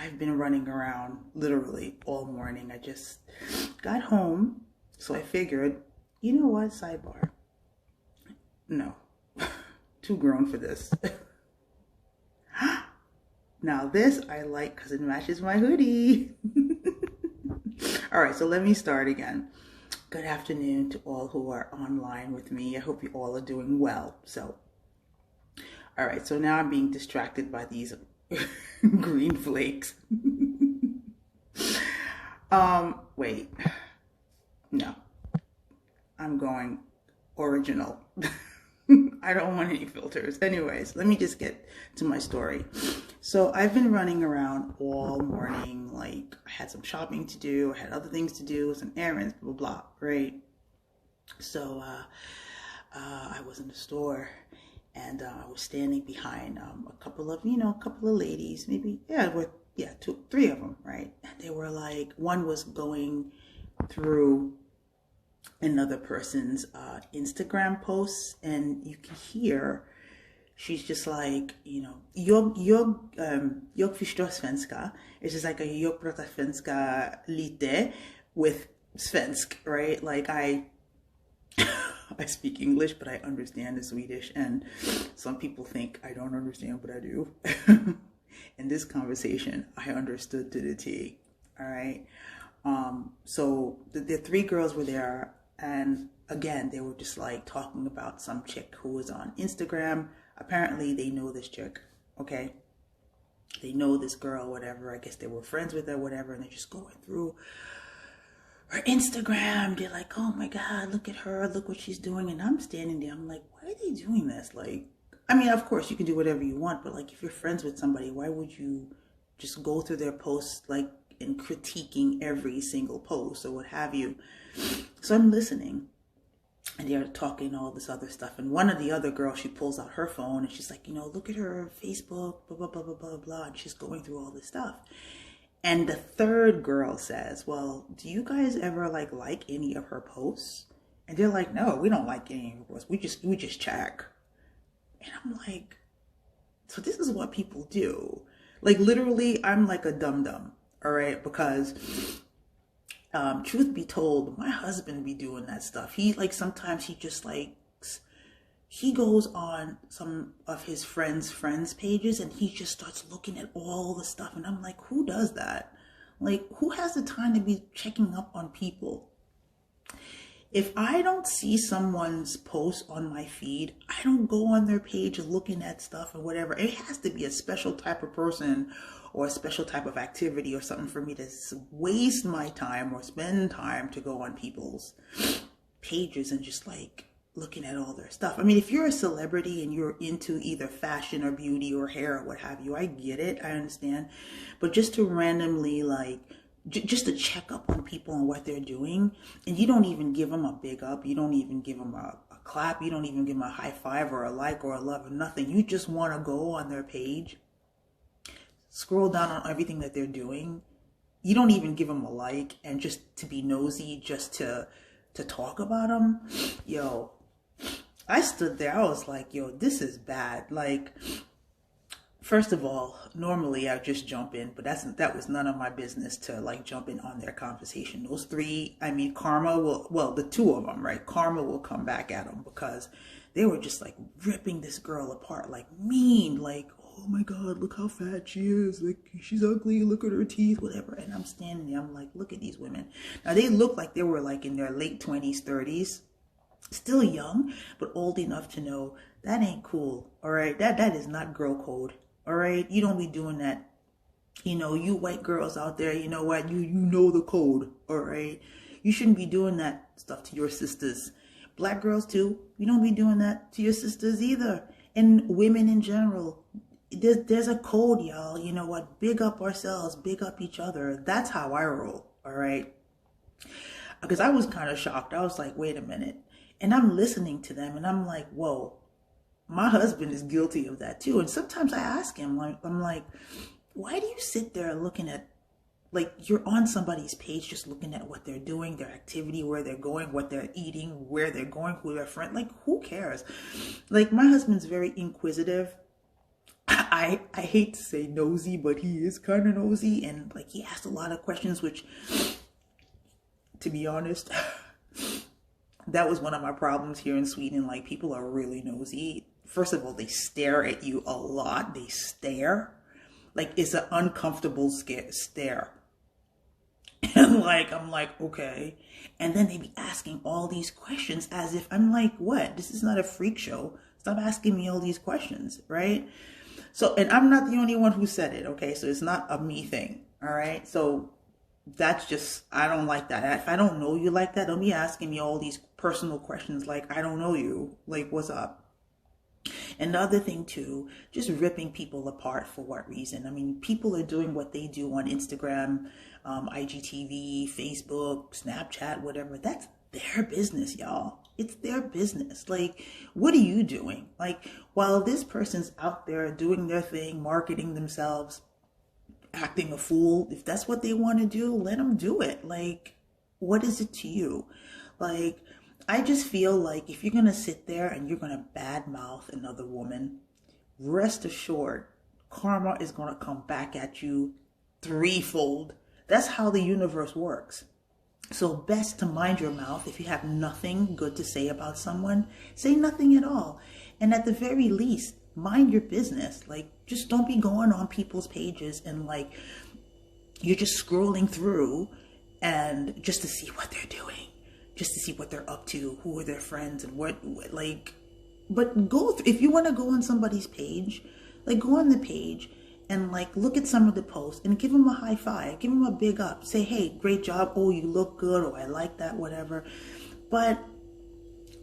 I've been running around literally all morning. I just got home, so I figured, you know what, sidebar. No, too grown for this. Now this I like because it matches my hoodie. All right, so let me start again. Good afternoon to all who are online with me. I hope you all are doing well. All right, so now I'm being distracted by these green flakes. Wait, no, I'm going original. I don't want any filters. Anyways, let me just get to my story. So I've been running around all morning. Like, I had some shopping to do, I had other things to do, some errands, blah, blah, blah, right? So I was in the store, and I was standing behind a couple of ladies, maybe, three of them, right? And they were like, one was going through another person's Instagram posts, and you can hear she's just like, jag förstår svenska. It's just like a jag pratar svenska lite with svensk, right? Like I speak English, but I understand the Swedish, and some people think I don't understand, but I do. In this conversation, I understood to the T. All right. So the three girls were there, and again, they were just like talking about some chick who was on Instagram. Apparently they know this chick, okay? They know this girl, whatever. I guess they were friends with her, whatever, and they're just going through her Instagram. They're like, oh my God, look at her, look what she's doing. And I'm standing there, I'm like, why are they doing this? Like, I mean, of course you can do whatever you want, but like if you're friends with somebody, why would you just go through their posts like and critiquing every single post or what have you? So I'm listening, and they're talking all this other stuff. And one of the other girls, she pulls out her phone and she's like, look at her Facebook, blah, blah, blah, blah, blah, blah. And she's going through all this stuff. And the third girl says, well, do you guys ever like any of her posts? And they're like, no, we don't like any of her posts. We just check. And I'm like, so this is what people do. Like literally, I'm like a dum-dum, all right? Because truth be told, my husband be doing that stuff. He like, sometimes he just like, he goes on some of his friends' pages and he just starts looking at all the stuff. And I'm like, who does that? Like, who has the time to be checking up on people? If I don't see someone's post on my feed, I don't go on their page looking at stuff or whatever. It has to be a special type of person or a special type of activity or something for me to waste my time or spend time to go on people's pages and just like looking at all their stuff. I mean, if you're a celebrity and you're into either fashion or beauty or hair or what have you, I get it, I understand. But just to randomly like, just to check up on people and what they're doing, and you don't even give them a big up, you don't even give them a clap, you don't even give them a high five or a like or a love or nothing. You just want to go on their page, scroll down on everything that they're doing. You don't even give them a like, and just to be nosy, just to talk about them. Yo, I stood there, I was like, yo, this is bad. Like, first of all, normally I just jump in, but that was none of my business to like jump in on their conversation. Those three, I mean, Karma will, well, the two of them, right? Karma will come back at them because they were just like ripping this girl apart, like mean, like, oh my God, look how fat she is. Like, she's ugly. Look at her teeth, whatever. And I'm standing there, I'm like, look at these women. Now they look like they were like in their late 20s, 30s, still young, but old enough to know that ain't cool. All right. That is not girl code. All right, you don't be doing that. You white girls out there, you know what? You know the code. All right, you shouldn't be doing that stuff to your sisters. Black girls too. You don't be doing that to your sisters either. And women in general. There's a code, y'all. You know what? Big up ourselves. Big up each other. That's how I roll. All right. Because I was kind of shocked. I was like, wait a minute. And I'm listening to them, and I'm like, whoa. My husband is guilty of that too. And sometimes I ask him, like, I'm like, why do you sit there looking at, like, you're on somebody's page just looking at what they're doing, their activity, where they're going, what they're eating, where they're going, who their friend, like, who cares? Like, my husband's very inquisitive. I hate to say nosy, but he is kind of nosy, and like he asked a lot of questions, which, to be honest, that was one of my problems here in Sweden. Like, people are really nosy. First of all, they stare at you a lot. They stare. Like, it's an uncomfortable stare. And like, I'm like, okay. And then they be asking all these questions as if I'm like, what? This is not a freak show. Stop asking me all these questions, right? So, and I'm not the only one who said it, okay? So it's not a me thing, all right? So that's just, I don't like that. If I don't know you like that, don't be asking me all these personal questions like, I don't know you. Like, what's up? And the other thing too, just ripping people apart for what reason? I mean, people are doing what they do on Instagram, IGTV, Facebook, Snapchat, whatever. That's their business, y'all. It's their business. Like, what are you doing? Like, while this person's out there doing their thing, marketing themselves, acting a fool, if that's what they want to do, let them do it. Like, what is it to you? Like, I just feel like if you're going to sit there and you're going to badmouth another woman, rest assured, karma is going to come back at you threefold. That's how the universe works. So best to mind your mouth. If you have nothing good to say about someone, say nothing at all. And at the very least, mind your business. Like, just don't be going on people's pages and like, you're just scrolling through and just to see what they're doing. Just to see what they're up to, who are their friends, and what like, but go if you want to go on somebody's page, like go on the page and like look at some of the posts and give them a high five, give them a big up, say, hey, great job, oh, you look good, or I like that, whatever. But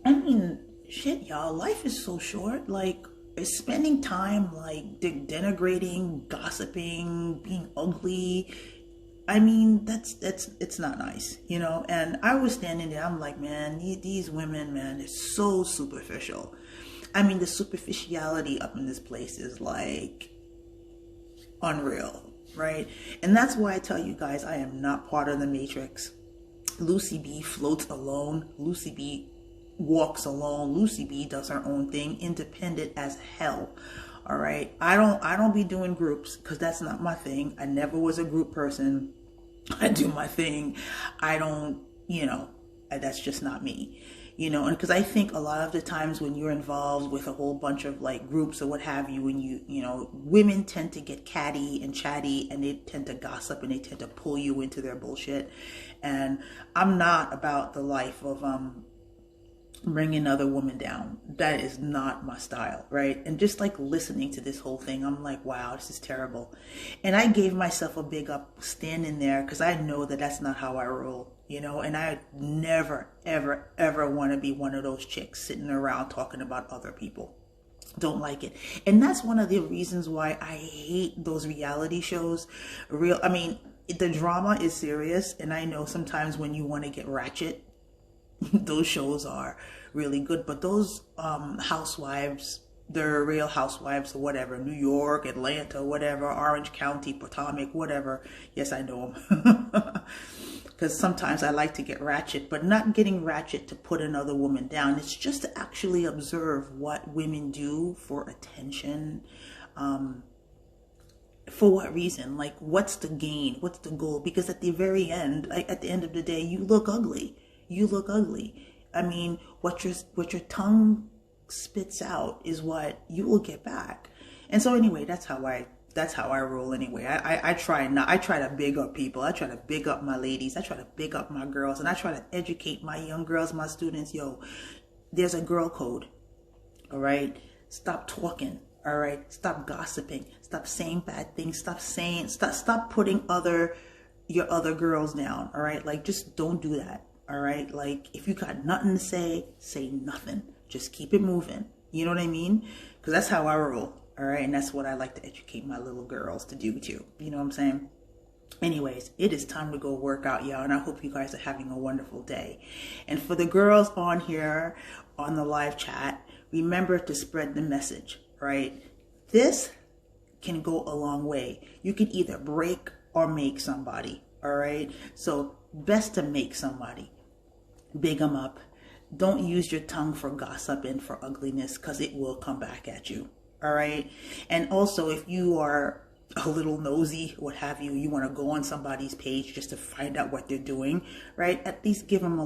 I mean, shit, y'all, life is so short. Like, spending time like denigrating, gossiping, being ugly, I mean, it's not nice, you know? And I was standing there, I'm like, man, these women, man, they're so superficial. I mean, the superficiality up in this place is like unreal, right? And that's why I tell you guys, I am not part of the Matrix. Lucy B floats alone. Lucy B walks alone. Lucy B does her own thing, independent as hell. All right. I don't be doing groups because that's not my thing. I never was a group person. I do my thing. I don't, you know, that's just not me, you know, and because I think a lot of the times when you're involved with a whole bunch of like groups or what have you, when you know, women tend to get catty and chatty and they tend to gossip and they tend to pull you into their bullshit. And I'm not about the life of, bring another woman down. That is not my style, right? And just like listening to this whole thing, I'm like, wow, this is terrible. And I gave myself a big up standing there because I know that that's not how I roll, you know? And I never, ever, ever want to be one of those chicks sitting around talking about other people. Don't like it. And that's one of the reasons why I hate those reality shows. I mean, the drama is serious. And I know sometimes when you want to get ratchet, those shows are really good, but those housewives, they're Real Housewives or whatever, New York, Atlanta, whatever, Orange County, Potomac, whatever. Yes, I know them. Because sometimes I like to get ratchet, but not getting ratchet to put another woman down. It's just to actually observe what women do for attention. For what reason? Like, what's the gain? What's the goal? Because at the very end, like at the end of the day, you look ugly. You look ugly. I mean, what your tongue spits out is what you will get back. And so anyway, that's how I roll anyway. I try to big up people. I try to big up my ladies. I try to big up my girls, and I try to educate my young girls, my students. Yo, there's a girl code. All right. Stop talking. All right. Stop gossiping. Stop saying bad things. Stop putting your other girls down. All right. Like, just don't do that. All right. Like, if you got nothing to say nothing. Just keep it moving. You know what I mean? Because that's how I roll. All right. And that's what I like to educate my little girls to do too. You know what I'm saying? Anyways, it is time to go work out, y'all. And I hope you guys are having a wonderful day. And for the girls on here on the live chat, remember to spread the message, right? This can go a long way. You can either break or make somebody. All right. So best to make somebody. Big them up. Don't use your tongue for gossip and for ugliness, because it will come back at you. All right. And also, if you are a little nosy, what have you, you want to go on somebody's page just to find out what they're doing, right? At least give them a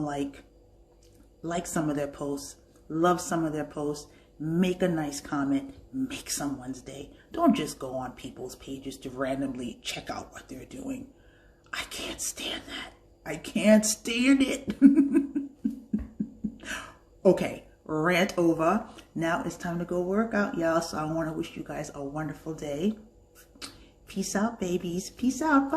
like some of their posts, love some of their posts, make a nice comment, make someone's day. Don't just go on people's pages to randomly check out what they're doing. I can't stand that. I can't stand it. Okay, rant over. Now it's time to go work out, y'all. So I want to wish you guys a wonderful day. Peace out, babies. Peace out. Bye.